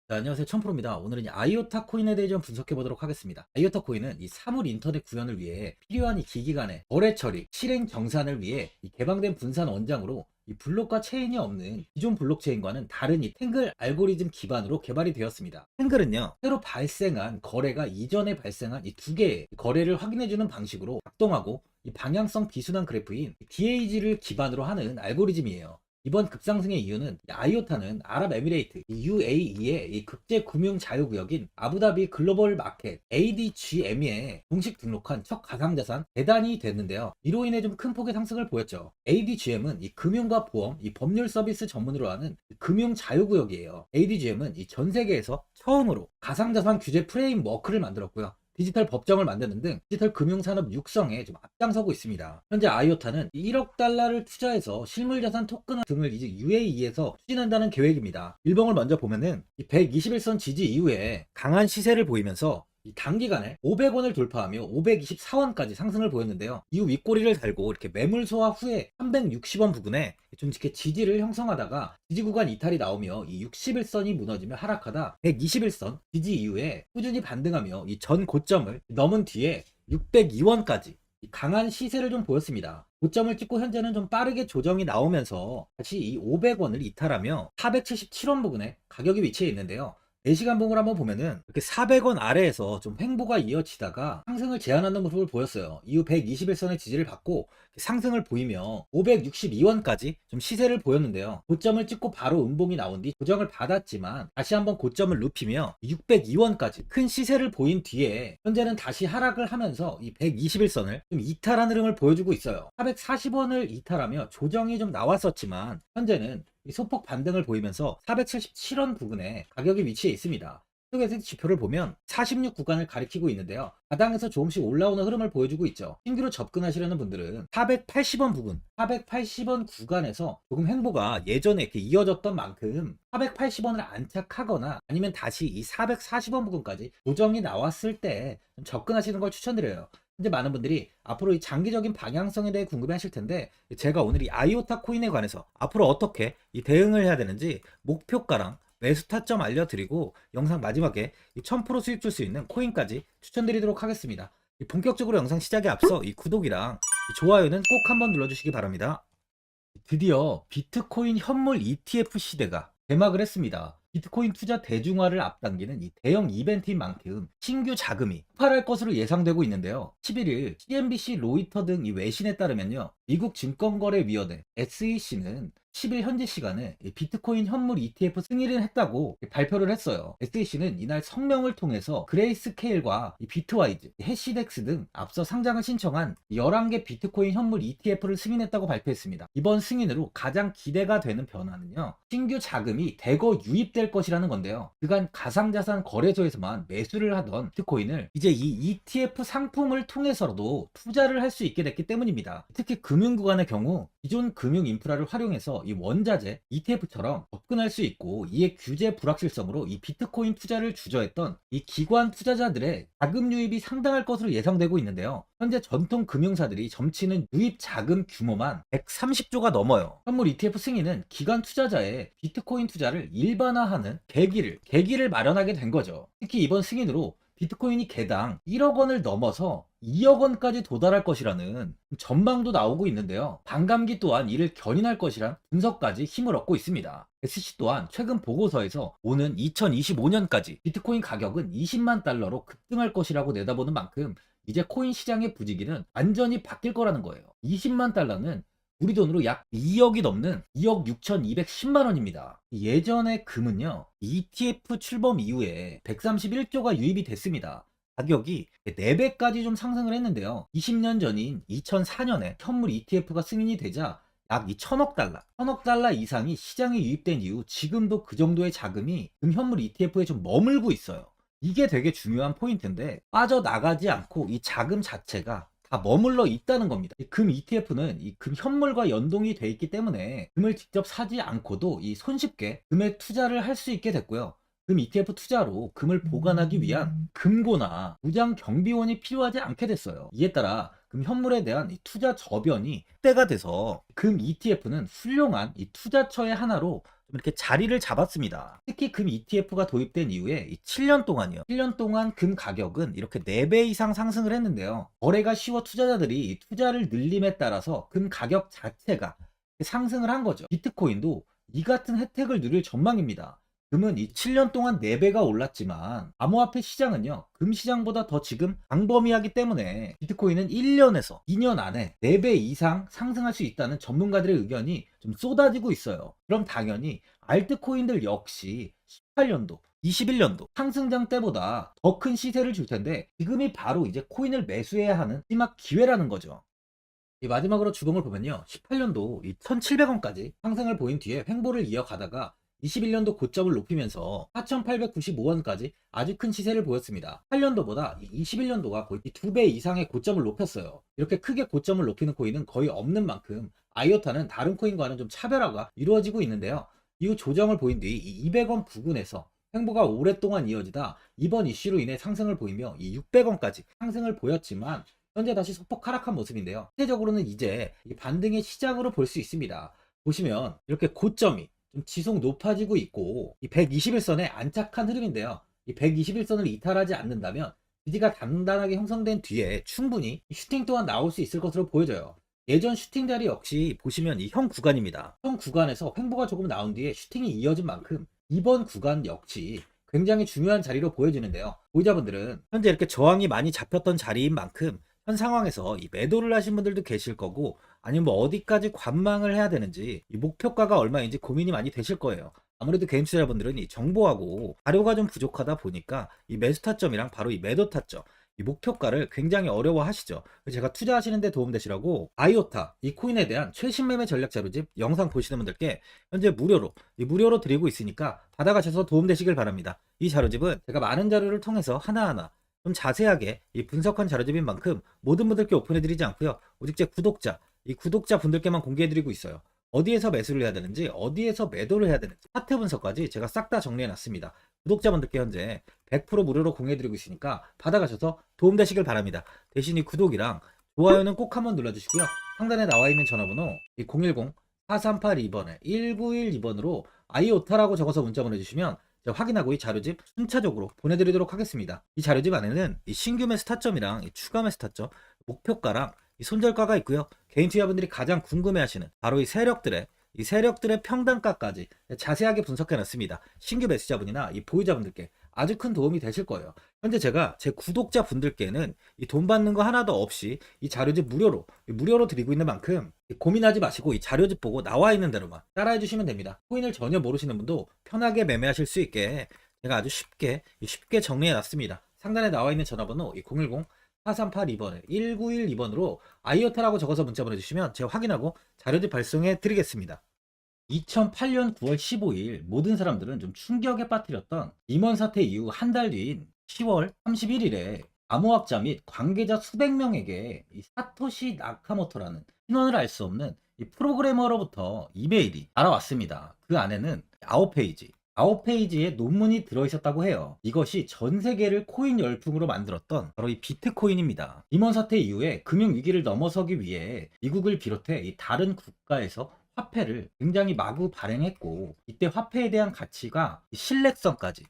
네, 안녕하세요. 천프로입니다. 오늘은 이 아이오타 코인에 대해 좀 분석해 보도록 하겠습니다. 아이오타 코인은 이 사물 인터넷 구현을 위해 필요한 이 기기 간의 거래 처리, 실행 정산을 위해 이 개방된 분산 원장으로 이 블록과 체인이 없는 기존 블록체인과는 다른 이 탱글 알고리즘 기반으로 개발이 되었습니다. 탱글은요, 새로 발생한 거래가 이전에 발생한 이 두 개의 거래를 확인해주는 방식으로 작동하고 이 방향성 비순환 그래프인 DAG를 기반으로 하는 알고리즘이에요. 이번 급상승의 이유는 아이오타는 아랍에미레이트 UAE의 이 국제 금융 자유구역인 아부다비 글로벌 마켓 ADGM에 공식 등록한 첫 가상자산 대단이 됐는데요. 이로 인해 좀 큰 폭의 상승을 보였죠. ADGM은 이 금융과 보험, 이 법률 서비스 전문으로 하는 금융 자유구역이에요. ADGM은 이 전 세계에서 처음으로 가상자산 규제 프레임워크를 만들었고요. 디지털 법정을 만드는 등 디지털 금융산업 육성에 좀 앞장서고 있습니다. 현재 아이오타는 1억 달러를 투자해서 실물자산 토큰 등을 이제 UAE에서 추진한다는 계획입니다. 일봉을 먼저 보면은 121선 지지 이후에 강한 시세를 보이면서 이 단기간에 500원을 돌파하며 524원까지 상승을 보였는데요. 이후 윗꼬리를 달고 이렇게 매물 소화 후에 360원 부근에 좀 이렇게 지지를 형성하다가 지지 구간 이탈이 나오며 이 61선이 무너지며 하락하다 121선 지지 이후에 꾸준히 반등하며 이 전 고점을 넘은 뒤에 602원까지 강한 시세를 좀 보였습니다. 고점을 찍고 현재는 좀 빠르게 조정이 나오면서 다시 이 500원을 이탈하며 477원 부근에 가격이 위치해 있는데요. 4시간 봉을 한번 보면은 이렇게 400원 아래에서 좀 횡보가 이어지다가 상승을 제한하는 모습을 보였어요. 이후 121선의 지지를 받고 상승을 보이며 562원까지 좀 시세를 보였는데요. 고점을 찍고 바로 음봉이 나온 뒤 조정을 받았지만 다시 한번 고점을 눕히며 602원까지 큰 시세를 보인 뒤에 현재는 다시 하락을 하면서 이 121선을 좀 이탈한 흐름을 보여주고 있어요. 440원을 이탈하며 조정이 좀 나왔었지만 현재는 이 소폭 반등을 보이면서 477원 부근에 가격이 위치해 있습니다. 쪽에서 지표를 보면 46 구간을 가리키고 있는데요. 바닥에서 조금씩 올라오는 흐름을 보여주고 있죠. 신규로 접근하시려는 분들은 480원 부근, 480원 구간에서 조금 횡보가 예전에 이렇게 이어졌던 만큼 480원을 안착하거나 아니면 다시 이 440원 부근까지 조정이 나왔을 때 접근하시는 걸 추천드려요. 이제 많은 분들이 앞으로 이 장기적인 방향성에 대해 궁금해 하실 텐데, 제가 오늘 이 아이오타 코인에 관해서 앞으로 어떻게 이 대응을 해야 되는지 목표가랑 매수 타점 알려드리고 영상 마지막에 1000% 수익 줄 수 있는 코인까지 추천드리도록 하겠습니다. 본격적으로 영상 시작에 앞서 이 구독이랑 이 좋아요는 꼭 한번 눌러주시기 바랍니다. 드디어 비트코인 현물 ETF 시대가 개막을 했습니다. 비트코인 투자 대중화를 앞당기는 이 대형 이벤트인 만큼 신규 자금이 폭발할 것으로 예상되고 있는데요. 11일 CNBC, 로이터 등 이 외신에 따르면요. 미국 증권거래위원회 SEC는 10일 현지 시간에 비트코인 현물 ETF 승인을 했다고 발표를 했어요. SEC는 이날 성명을 통해서 그레이스케일과 비트와이즈, 해시덱스 등 앞서 상장을 신청한 11개 비트코인 현물 ETF를 승인했다고 발표했습니다. 이번 승인으로 가장 기대가 되는 변화는요. 신규 자금이 대거 유입될 것이라는 건데요. 그간 가상자산 거래소에서만 매수를 하던 비트코인을 이제 이 ETF 상품을 통해서도 투자를 할 수 있게 됐기 때문입니다. 특히 금융구간의 경우 기존 금융 인프라를 활용해서 이 원자재 ETF처럼 접근할 수 있고, 이에 규제 불확실성으로 이 비트코인 투자를 주저했던 이 기관 투자자들의 자금 유입이 상당할 것으로 예상되고 있는데요. 현재 전통 금융사들이 점치는 유입 자금 규모만 130조가 넘어요. 현물 ETF 승인은 기관 투자자의 비트코인 투자를 일반화하는 계기를 마련하게 된 거죠. 특히 이번 승인으로 비트코인이 개당 1억 원을 넘어서 2억 원까지 도달할 것이라는 전망도 나오고 있는데요. 반감기 또한 이를 견인할 것이란 분석까지 힘을 얻고 있습니다. SC 또한 최근 보고서에서 오는 2025년까지 비트코인 가격은 20만 달러로 급등할 것이라고 내다보는 만큼 이제 코인 시장의 부지기는 완전히 바뀔 거라는 거예요. 20만 달러는 우리 돈으로 약 2억이 넘는 2억 6,210만 원입니다. 예전의 금은요, ETF 출범 이후에 131조가 유입이 됐습니다. 가격이 4배까지 좀 상승을 했는데요. 20년 전인 2004년에 현물 ETF가 승인이 되자 약 1000억 달러 이상이 시장에 유입된 이후 지금도 그 정도의 자금이 현물 ETF에 좀 머물고 있어요. 이게 되게 중요한 포인트인데, 빠져나가지 않고 이 자금 자체가 다 머물러 있다는 겁니다. 금 ETF는 이 금 현물과 연동이 돼 있기 때문에 금을 직접 사지 않고도 이 손쉽게 금에 투자를 할 수 있게 됐고요. 금 ETF 투자로 금을 보관하기 위한 금고나 무장 경비원이 필요하지 않게 됐어요. 이에 따라 금 현물에 대한 이 투자 저변이 확대가 돼서 금 ETF는 훌륭한 이 투자처의 하나로 이렇게 자리를 잡았습니다. 특히 금 ETF가 도입된 이후에 이 7년 동안이요. 7년 동안 금 가격은 이렇게 4배 이상 상승을 했는데요. 거래가 쉬워 투자자들이 이 투자를 늘림에 따라서 금 가격 자체가 상승을 한 거죠. 비트코인도 이 같은 혜택을 누릴 전망입니다. 금은 이 7년 동안 4배가 올랐지만 암호화폐 시장은요, 금 시장보다 더 지금 광범위하기 때문에 비트코인은 1년에서 2년 안에 4배 이상 상승할 수 있다는 전문가들의 의견이 좀 쏟아지고 있어요. 그럼 당연히 알트코인들 역시 18년도 21년도 상승장 때보다 더 큰 시세를 줄 텐데, 지금이 바로 이제 코인을 매수해야 하는 마지막 기회라는 거죠. 이 마지막으로 주봉을 보면요, 18년도 1,700원까지 상승을 보인 뒤에 횡보를 이어가다가 21년도 고점을 높이면서 4,895원까지 아주 큰 시세를 보였습니다. 8년도보다 21년도가 거의 2배 이상의 고점을 높였어요. 이렇게 크게 고점을 높이는 코인은 거의 없는 만큼 아이오타는 다른 코인과는 좀 차별화가 이루어지고 있는데요. 이후 조정을 보인 뒤 200원 부근에서 횡보가 오랫동안 이어지다 이번 이슈로 인해 상승을 보이며 이 600원까지 상승을 보였지만, 현재 다시 소폭 하락한 모습인데요. 실제적으로는 이제 반등의 시작으로 볼 수 있습니다. 보시면 이렇게 고점이 좀 지속 높아지고 있고, 이 121선에 안착한 흐름인데요. 이 121선을 이탈하지 않는다면 지지가 단단하게 형성된 뒤에 충분히 슈팅 또한 나올 수 있을 것으로 보여져요. 예전 슈팅 자리 역시 보시면 이 형 구간입니다. 형 구간에서 횡보가 조금 나온 뒤에 슈팅이 이어진 만큼 이번 구간 역시 굉장히 중요한 자리로 보여지는데요. 보유자분들은 현재 이렇게 저항이 많이 잡혔던 자리인 만큼 현 상황에서 이 매도를 하신 분들도 계실 거고, 아니면 뭐 어디까지 관망을 해야 되는지, 이 목표가가 얼마인지 고민이 많이 되실 거예요. 아무래도 개인 투자자분들은 이 정보하고 자료가 좀 부족하다 보니까 이 매수 타점이랑 바로 이 매도 타점, 이 목표가를 굉장히 어려워하시죠. 제가 투자하시는데 도움되시라고 아이오타 이 코인에 대한 최신 매매 전략 자료집 영상 보시는 분들께 현재 무료로 드리고 있으니까 받아가셔서 도움되시길 바랍니다. 이 자료집은 제가 많은 자료를 통해서 하나하나 좀 자세하게 이 분석한 자료집인 만큼 모든 분들께 오픈해드리지 않고요. 오직 제 이 구독자 분들께만 공개해드리고 있어요. 어디에서 매수를 해야 되는지, 어디에서 매도를 해야 되는지, 차트 분석까지 제가 싹 다 정리해놨습니다. 구독자분들께 현재 100% 무료로 공유해드리고 있으니까 받아가셔서 도움되시길 바랍니다. 대신 이 구독이랑 좋아요는 꼭 한번 눌러주시고요. 상단에 나와 있는 전화번호 010-4382번에 1912번으로 아이오타라고 적어서 문자 보내주시면 확인하고 이 자료집 순차적으로 보내드리도록 하겠습니다. 이 자료집 안에는 이 신규 매수 타점이랑 이 추가 매수 타점, 목표가랑 이 손절가가 있고요. 개인 투자분들이 가장 궁금해하시는 바로 이 세력들의 평단가까지 자세하게 분석해 놨습니다. 신규 매수자분이나 이 보유자분들께 아주 큰 도움이 되실 거예요. 현재 제가 제 구독자분들께는 이 돈 받는 거 하나도 없이 이 자료집 무료로 드리고 있는 만큼 고민하지 마시고 이 자료집 보고 나와 있는 대로만 따라해 주시면 됩니다. 코인을 전혀 모르시는 분도 편하게 매매하실 수 있게 제가 아주 쉽게 정리해 놨습니다. 상단에 나와 있는 전화번호 010-4382번에 1912번으로 아이오타라고 적어서 문자 보내주시면 제가 확인하고 자료집 발송해 드리겠습니다. 2008년 9월 15일 모든 사람들은 좀 충격에 빠뜨렸던 임원 사태 이후 한 달 뒤인 10월 31일에 암호학자 및 관계자 수백 명에게 이 사토시 나카모토라는 신원을 알 수 없는 이 프로그래머로부터 이메일이 날아왔습니다. 그 안에는 9페이지의 논문이 들어있었다고 해요. 이것이 전 세계를 코인 열풍으로 만들었던 바로 이 비트코인입니다. 임원 사태 이후에 금융위기를 넘어서기 위해 미국을 비롯해 이 다른 국가에서 화폐를 굉장히 마구 발행했고, 이때 화폐에 대한 가치가 신뢰성까지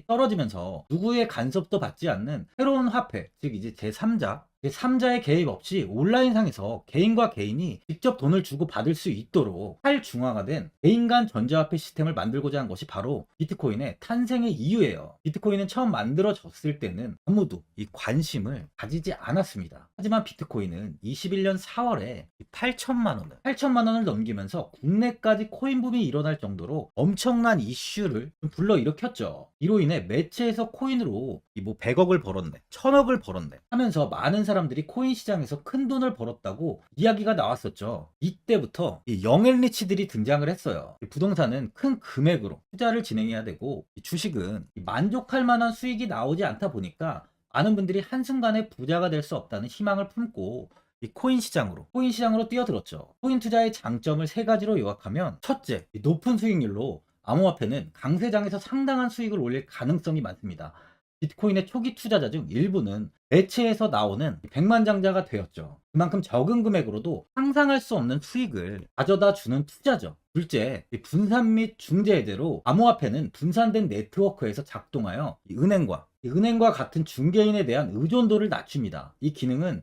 떨어지면서 누구의 간섭도 받지 않는 새로운 화폐, 즉 이제 제3자의 개입 없이 온라인상에서 개인과 개인이 직접 돈을 주고 받을 수 있도록 탈중앙화된 개인 간 전자화폐 시스템을 만들고자 한 것이 바로 비트코인의 탄생의 이유예요. 비트코인은 처음 만들어졌을 때는 아무도 이 관심을 가지지 않았습니다. 하지만 비트코인은 21년 4월에 8천만 원을 넘기면서 국내까지 코인 붐이 일어날 정도로 엄청난 이슈를 불러일으켰죠. 이로 인해 매체에서 코인으로 100억을 벌었네, 1000억을 벌었네 하면서 많은 사람들이 코인 시장에서 큰 돈을 벌었다고 이야기가 나왔었죠. 이때부터 이 영앤리치들이 등장을 했어요. 부동산은 큰 금액으로 투자를 진행해야 되고, 주식은 만족할 만한 수익이 나오지 않다 보니까 많은 분들이 한순간에 부자가 될 수 없다는 희망을 품고 이 코인 시장으로 뛰어들었죠. 코인 투자의 장점을 세 가지로 요약하면, 첫째, 높은 수익률로 암호화폐는 강세장에서 상당한 수익을 올릴 가능성이 많습니다. 비트코인의 초기 투자자 중 일부는 매체에서 나오는 백만장자가 되었죠. 그만큼 적은 금액으로도 상상할 수 없는 수익을 가져다 주는 투자죠. 둘째, 이 분산 및 중재제로 암호화폐는 분산된 네트워크에서 작동하여 이 은행과 같은 중개인에 대한 의존도를 낮춥니다. 이 기능은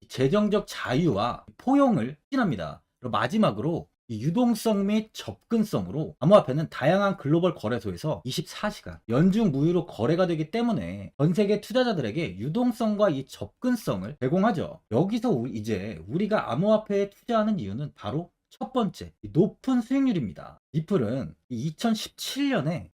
재정적 자유와 포용을 추진합니다. 그리고 마지막으로 이 유동성 및 접근성으로 암호화폐는 다양한 글로벌 거래소에서 24시간 연중 무휴로 거래가 되기 때문에 전 세계 투자자들에게 유동성과 이 접근성을 제공하죠. 여기서 이제 우리가 암호화폐에 투자하는 이유는 바로 첫 번째, 이 높은 수익률입니다. 리플은 2017년에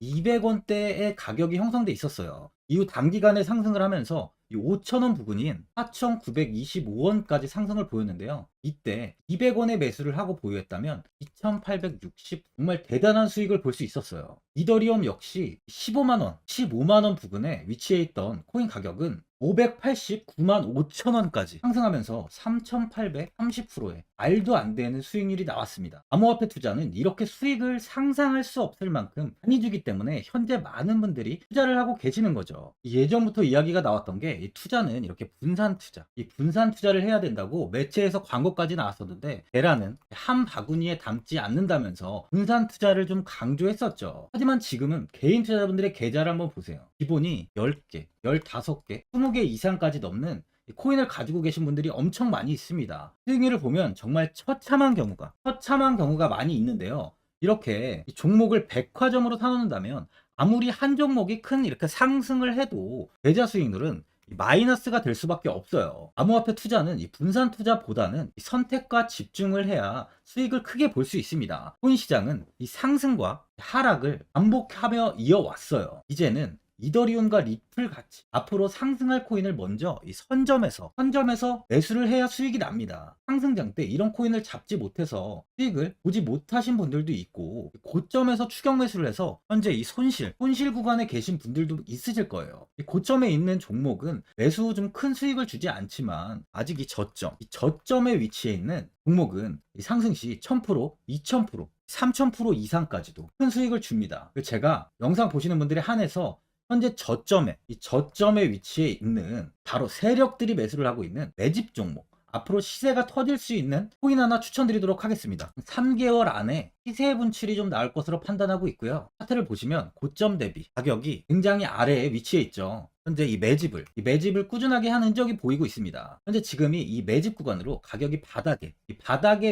200원대의 가격이 형성돼 있었어요. 이후 단기간에 상승을 하면서 이 5,000원 부근인 4,925원까지 상승을 보였는데요. 이때 200원의 매수를 하고 보유했다면 2,860 정말 대단한 수익을 볼 수 있었어요. 이더리움 역시 15만원 부근에 위치해 있던 코인 가격은 589만 5천원까지 상승하면서 3,830%의 말도 안 되는 수익률이 나왔습니다. 암호화폐 투자는 이렇게 수익을 상상할 수 없을 만큼 많이 주기 때문에 현재 많은 분들이 투자를 하고 계시는 거죠. 예전부터 이야기가 나왔던 게 이 투자는 이렇게 이 분산 투자를 해야 된다고 매체에서 광고까지 나왔었는데 계란은 한 바구니에 담지 않는다면서 분산 투자를 좀 강조했었죠. 하지만 지금은 개인 투자자분들의 계좌를 한번 보세요. 기본이 10개, 15개, 20개 이상까지 넘는 코인을 가지고 계신 분들이 엄청 많이 있습니다. 수익률을 보면 정말 처참한 경우가 많이 있는데요. 이렇게 종목을 백화점으로 사놓는다면 아무리 한 종목이 큰 이렇게 상승을 해도 계좌 수익률은 마이너스가 될 수밖에 없어요. 암호화폐 투자는 이 분산 투자보다는 이 선택과 집중을 해야 수익을 크게 볼 수 있습니다. 코인 시장은 이 상승과 하락을 반복하며 이어왔어요. 이제는 이더리움과 리플 같이 앞으로 상승할 코인을 먼저 이 선점에서 매수를 해야 수익이 납니다. 상승장 때 이런 코인을 잡지 못해서 수익을 보지 못하신 분들도 있고 고점에서 추격 매수를 해서 현재 이 손실 구간에 계신 분들도 있으실 거예요. 이 고점에 있는 종목은 매수 후 좀 큰 수익을 주지 않지만 아직 이 저점에 위치해 있는 종목은 이 상승 시 1000%, 2000%, 3000% 이상까지도 큰 수익을 줍니다. 제가 영상 보시는 분들에 한해서 현재 저점에 위치해 있는 바로 세력들이 매수를 하고 있는 매집 종목, 앞으로 시세가 터질 수 있는 코인 하나 추천드리도록 하겠습니다. 3개월 안에 시세 분출이 좀 나올 것으로 판단하고 있고요. 차트를 보시면 고점 대비 가격이 굉장히 아래에 위치해 있죠. 현재 이 매집을 꾸준하게 한 흔적이 보이고 있습니다. 현재 지금이 이 매집 구간으로 가격이 바닥에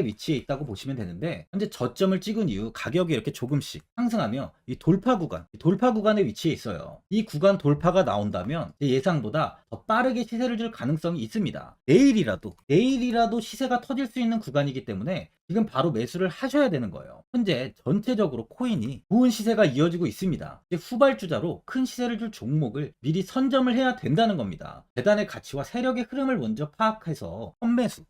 위치해 있다고 보시면 되는데, 현재 저점을 찍은 이후 가격이 이렇게 조금씩 상승하며 이 돌파 구간에 위치해 있어요. 이 구간 돌파가 나온다면 제 예상보다 더 빠르게 시세를 줄 가능성이 있습니다. 내일이라도 시세가 터질 수 있는 구간이기 때문에 지금 바로 매수를 하셔야 되는 거예요. 현재 전체적으로 코인이 좋은 시세가 이어지고 있습니다. 이제 후발주자로 큰 시세를 줄 종목을 미리 선점을 해야 된다는 겁니다. 재단의 가치와 세력의 흐름을 먼저 파악해서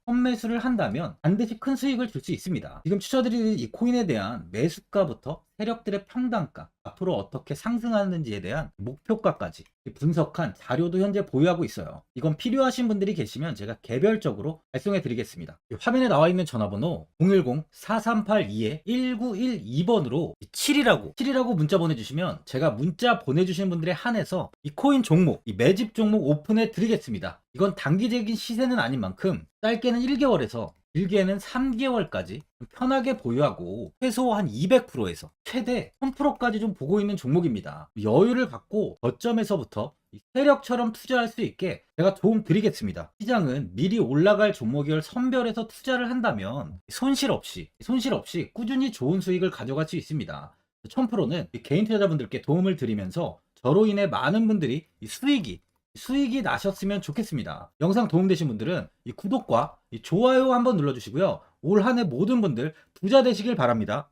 선매수를 한다면 반드시 큰 수익을 줄 수 있습니다. 지금 추천드리는 이 코인에 대한 매수가부터 세력들의 평단가, 앞으로 어떻게 상승하는지에 대한 목표가까지 분석한 자료도 현재 보유하고 있어요. 이건 필요하신 분들이 계시면 제가 개별적으로 발송해 드리겠습니다. 화면에 나와 있는 전화번호 010-4382-1912번으로 7이라고 문자 보내주시면 제가 문자 보내주신 분들에 한해서 이 코인 종목, 이 매집 종목 오픈해 드리겠습니다. 이건 단기적인 시세는 아닌 만큼 짧게는 1개월에서 길게는 3개월까지 편하게 보유하고 최소 한 200%에서 최대 1000%까지 좀 보고 있는 종목입니다. 여유를 갖고 저점에서부터 세력처럼 투자할 수 있게 제가 도움 드리겠습니다. 시장은 미리 올라갈 종목을 선별해서 투자를 한다면 손실 없이 꾸준히 좋은 수익을 가져갈 수 있습니다. 1000%는 개인 투자자분들께 도움을 드리면서 저로 인해 많은 분들이 수익이 나셨으면 좋겠습니다. 영상 도움되신 분들은 이 구독과 이 좋아요 한번 눌러주시고요. 올 한 해 모든 분들 부자 되시길 바랍니다.